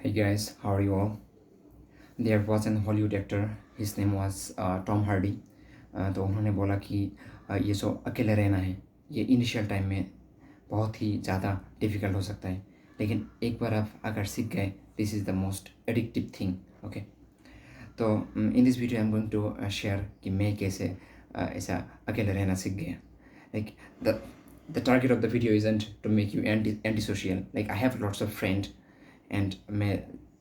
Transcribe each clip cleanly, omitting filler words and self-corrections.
Hey guys, how are you all? There was an Hollywood actor, his name was Tom Hardy. तो उन्होंने बोला कि ये जो अकेले रहना है ये इनिशियल टाइम में बहुत ही ज़्यादा डिफ़िकल्ट हो सकता है, लेकिन एक बार आप अगर सीख गए, this is the most addictive thing. Okay, तो in this video I am going to share कि मैं कैसे ऐसा अकेले रहना सीख गया. Like the target of the video isn't to make you anti social. Like I have lots of friend and मैं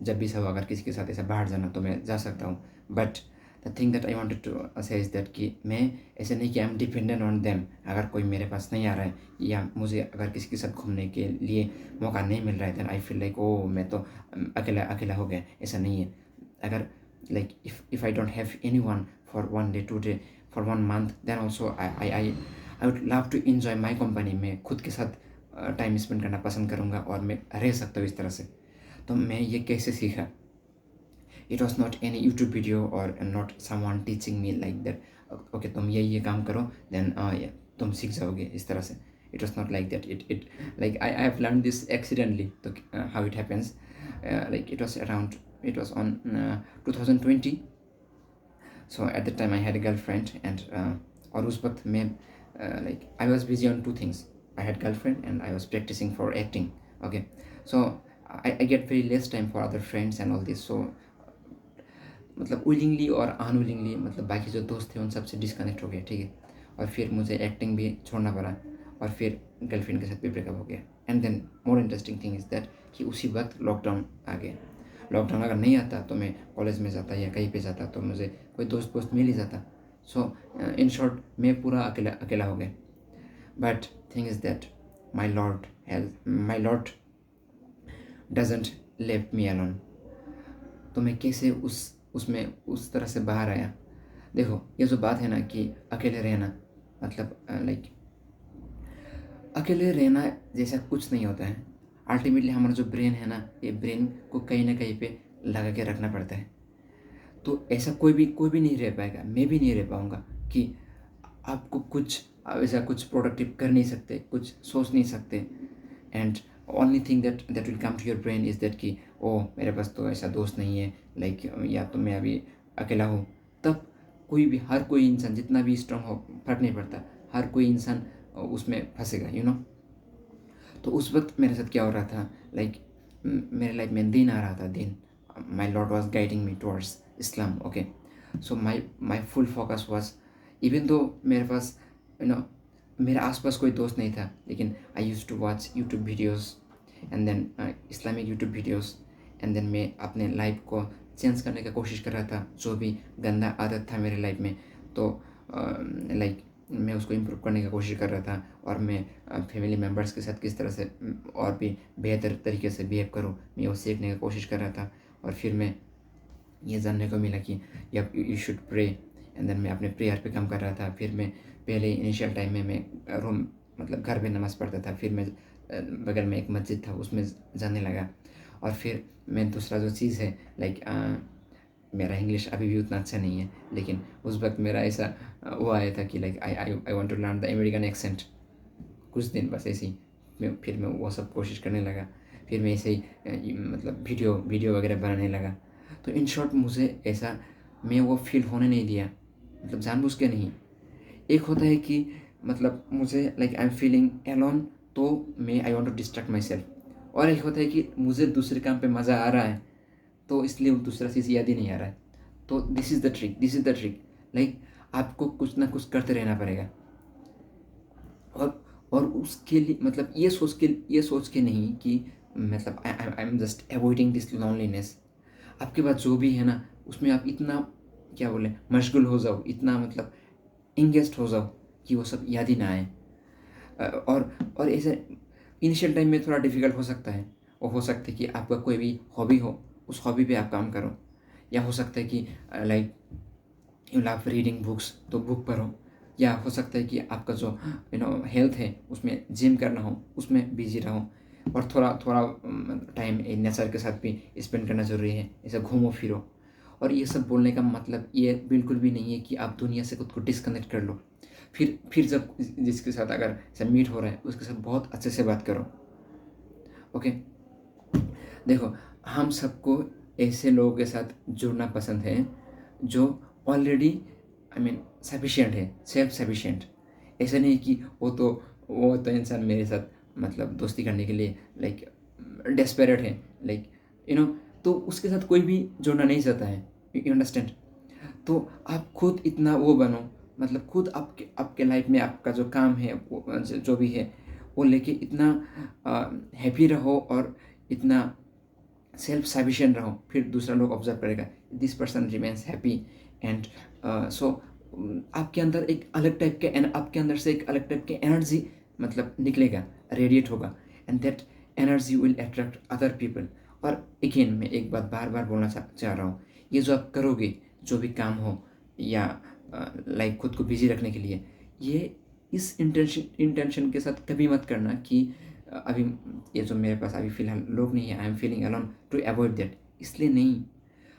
जब भी सब अगर किसी के साथ ऐसा बाहर जाना तो मैं जा सकता हूँ. But the thing that I wanted to say is that कि मैं ऐसे नहीं कि I am dependent on them. अगर कोई मेरे पास नहीं आ रहा है या मुझे अगर किसी के साथ घूमने के लिए मौका नहीं मिल रहा है, then I feel like oh मैं तो अकेला अकेला हो गया. ऐसा नहीं है. अगर like if I don't have anyone for 1 day 2 day for 1 month, then also I would love to enjoy my company. मैं खुद के साथ टाइम स्पेंड करना पसंद करूँगा और मैं रह सकता हूँ इस तरह से. तो मैं ये कैसे सीखा? It was not any YouTube video और not someone teaching me like that. Okay तुम ये काम करो देन तुम सीख जाओगे इस तरह से. It was not like that. It like I have learn this accidentally. तो how it happens, like it was on 2020. So at that time I had a girlfriend and और उस वक्त मैं like I was busy on two things. I had girlfriend and I was practicing for acting. Okay, so I get very less time for other friends and all this. So मतलब willingly और unwillingly मतलब बाकी जो दोस्त थे उन सबसे disconnect हो गए. ठीक है, और फिर मुझे एक्टिंग भी छोड़ना पड़ा और फिर गर्लफ्रेंड के साथ भी ब्रेकअप हो गया. And then more interesting thing is that कि उसी वक्त लॉकडाउन आ गया. लॉकडाउन अगर नहीं आता तो मैं कॉलेज में जाता या कहीं पे जाता तो मुझे कोई दोस्त मिल ही जाता. सो इन शॉर्ट मैं पूरा अकेला अकेला हो गया. But thing is that my lord doesn't left me alone. तो मैं कैसे उसमें उस तरह से बाहर आया? देखो ये जो बात है ना कि अकेले रहना मतलब लाइक अकेले रहना जैसा कुछ नहीं होता है. अल्टीमेटली हमारा जो ब्रेन है ना, ये ब्रेन को कहीं ना कहीं पे लगा के रखना पड़ता है. तो ऐसा कोई भी नहीं रह पाएगा, मैं भी नहीं रह पाऊँगा कि आपको कुछ ऐसा कुछ प्रोडक्टिव कर नहीं सकते, कुछ सोच नहीं सकते. And only thing that will come to your brain is that कि ओह मेरे पास तो ऐसा दोस्त नहीं है, लाइक या तो मैं अभी अकेला हूँ. तब हर कोई इंसान जितना भी स्ट्रांग हो फर्क नहीं पड़ता, हर कोई इंसान उसमें फंसेगा यू नो. तो उस वक्त मेरे साथ क्या हो रहा था, लाइक मेरे लाइफ में दिन आ रहा था. दिन my lord was guiding me towards Islam. Okay, so my full focus was, even though मेरे पास मेरे आसपास कोई दोस्त नहीं था, लेकिन I use to watch YouTube videos and then Islamic YouTube videos. And then मैं अपने लाइफ को चेंज करने का कोशिश कर रहा था. जो भी गंदा आदत था मेरे लाइफ में, तो लाइक मैं उसको इम्प्रूव करने की कोशिश कर रहा था. और मैं फैमिली मेम्बर्स के साथ किस तरह से और भी बेहतर तरीके से बिहेव करूँ, मैं वो सीखने की कोशिश कर रहा था. और फिर मैं ये जानने को मिला कि you should pray. And then मैं अपने प्रेयर पे काम कर रहा था. फिर मैं पहले इनिशियल टाइम में मैं रूम मतलब घर पे नमाज़ पढ़ता था. फिर मैं बगल में एक मस्जिद था उसमें जाने लगा. और फिर मैं दूसरा जो चीज़ है लाइक मेरा इंग्लिश अभी भी उतना अच्छा नहीं है, लेकिन उस वक्त मेरा ऐसा वो आया था कि like I want to learn the American accent. कुछ दिन बस ऐसे ही फिर मैं वो सब कोशिश करने लगा. फिर मैं ऐसे ही मतलब वीडियो वगैरह बनाने लगा. तो इन शॉर्ट मुझे ऐसा मैं वो फील होने नहीं दिया, मतलब जानबूझ के नहीं. एक होता है कि मतलब मुझे like I am feeling alone, तो मैं I want to distract myself. और एक होता है कि मुझे दूसरे काम पे मज़ा आ रहा है, तो इसलिए वो दूसरा चीज़ याद ही नहीं आ रहा है. तो this is the trick. Like आपको कुछ ना कुछ करते रहना पड़ेगा. और उसके लिए मतलब ये सोच के नहीं कि मतलब I am just avoiding this loneliness. आपके पास जो भी है ना उसमें आप इतना क्या बोले मशगूल हो जाओ, इतना मतलब इंगेस्ट हो जाओ कि वो सब याद ही ना आए. और ऐसे इनिशियल टाइम में थोड़ा डिफ़िकल्ट हो सकता है. वो हो सकता है कि आपका कोई भी हॉबी हो, उस हॉबी पे आप काम करो. या हो सकता है कि like you love reading books तो बुक पढ़ो. या हो सकता है कि आपका जो हेल्थ है उसमें जिम करना हो, उसमें बिजी रहो. और थोड़ा थोड़ा टाइम नेचर के साथ भी स्पेंड करना ज़रूरी है. ऐसे घूमो फिरो. और ये सब बोलने का मतलब ये बिल्कुल भी नहीं है कि आप दुनिया से खुद को डिस्कनेक्ट कर लो. फिर जब जिसके साथ अगर ऐसा मीट हो रहा है उसके साथ बहुत अच्छे से बात करो. ओके, देखो हम सबको ऐसे लोगों के साथ जुड़ना पसंद है जो ऑलरेडी सफिशिएंट है, सेल्फ सफिशिएंट। ऐसा नहीं कि वो तो इंसान मेरे साथ मतलब दोस्ती करने के लिए लाइक डेस्परेट है, लाइक यू नो, तो उसके साथ कोई भी जुड़ना नहीं चाहता है। You understand? तो आप खुद इतना वो बनो, मतलब खुद आपके आपके लाइफ में आपका जो काम है जो भी है वो लेके इतना हैप्पी रहो और इतना सेल्फ सफिशिएंट रहो, फिर दूसरा लोग ऑब्जर्व करेगा this person remains happy and so आपके अंदर एक अलग टाइप के आपके अंदर से एक अलग टाइप के एनर्जी मतलब निकलेगा, रेडिएट होगा, and that energy will attract other people. और अगेन मैं एक बात बार बार बोलना चाह रहा हूँ, ये जो आप करोगे जो भी काम हो या लाइक खुद को बिजी रखने के लिए, ये इस इंटेंशन के साथ कभी मत करना कि अभी ये जो मेरे पास अभी फ़िलहाल लोग नहीं है, I am feeling alone, to avoid that. इसलिए नहीं,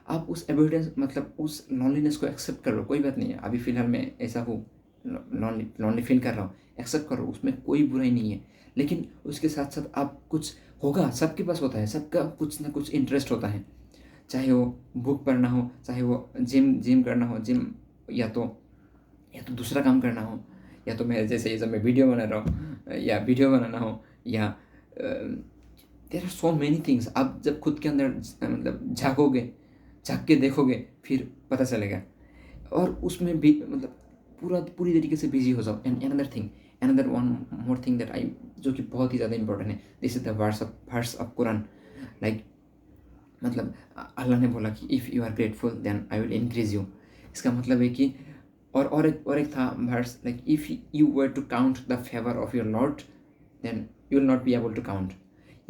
आप उस अवॉइडेंस मतलब उस लॉनलीनेस को एक्सेप्ट कर लो, कोई बात नहीं है, अभी फ़िलहाल मैं ऐसा हूँ, लॉनली लॉनली फील कर रहा हूँ, एक्सेप्ट करो, उसमें कोई बुराई नहीं है। लेकिन उसके साथ साथ आप कुछ होगा, सबके पास होता है, सबका कुछ ना कुछ इंटरेस्ट होता है, चाहे वो बुक पढ़ना हो, चाहे वो जिम जिम करना हो, जिम या तो दूसरा काम करना हो, या तो मैं जैसे ये जब मैं वीडियो बना रहा हूँ या वीडियो बनाना हो, या there are so many things. आप जब खुद के अंदर मतलब झाँक के देखोगे फिर पता चलेगा, और उसमें भी मतलब पूरी तरीके से बिजी हो जाओ। And another one more thing that I, जो कि बहुत ही ज़्यादा इंपॉर्टेंट है, this is the verse of Quran. Like मतलब अल्लाह ने बोला कि if you are grateful then I will increase you. इसका मतलब है कि और एक था verse, like if you were to count the favour of your lord then you will not be able to count.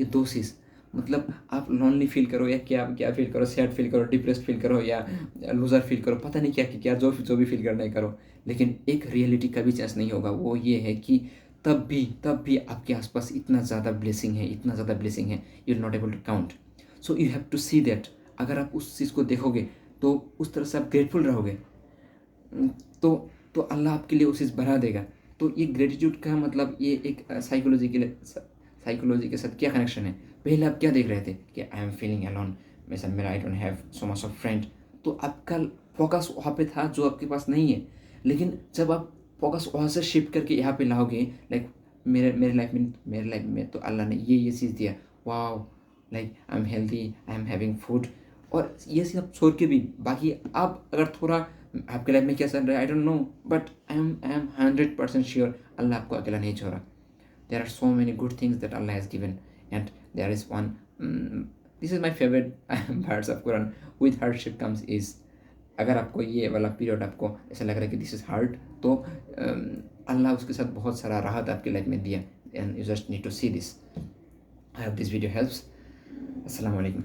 ये दो चीज़, मतलब आप लोनली फील करो या क्या क्या फील करो, सैड फील करो, डिप्रेस्ड फील करो या लूज़र फील करो, पता नहीं क्या जो भी फील करना है करो, लेकिन एक रियलिटी कभी चेंज नहीं होगा। वो ये है कि तब भी आपके आसपास इतना ज़्यादा ब्लेसिंग है, इतना ज़्यादा ब्लेसिंग है, you will not able to count. So you have to see that. अगर आप उस चीज़ को देखोगे तो उस तरह से आप ग्रेटफुल रहोगे, तो अल्लाह आपके लिए वो चीज़ बढ़ा देगा। तो ये ग्रेटिट्यूड का मतलब ये एक साइकोलॉजी के साथ क्या कनेक्शन है? पहले आप क्या देख रहे थे कि आई एम फीलिंग अलोन, मेरा I don't have so much of friend, तो आपका फोकस वहाँ पे था जो आपके पास नहीं है। लेकिन जब आप फोकस वहाँ से शिफ्ट करके यहाँ पे लाओगे, लाइक मेरे लाइफ में तो अल्लाह ने ये चीज़ दिया, wow, like I am healthy, I am having food, और ये सब छोड़ के भी बाकी आप अगर थोड़ा आपके लाइफ में क्या चल रहा है I don't know, but I am 100% sure Allah आपको अकेला नहीं छोड़ा। There are so many good things that Allah has given, and there is one, this is my favourite words of Quran, with hardship comes ease. अगर आपको ये वाला period आपको ऐसा लग रहा है कि दिस इज़ हार्ड, तो अल्लाह उसके साथ बहुत सारा राहत आपकी लाइफ में दिया, and you just need to see this. I hope this video helps. अस्सलाम वालेकुम।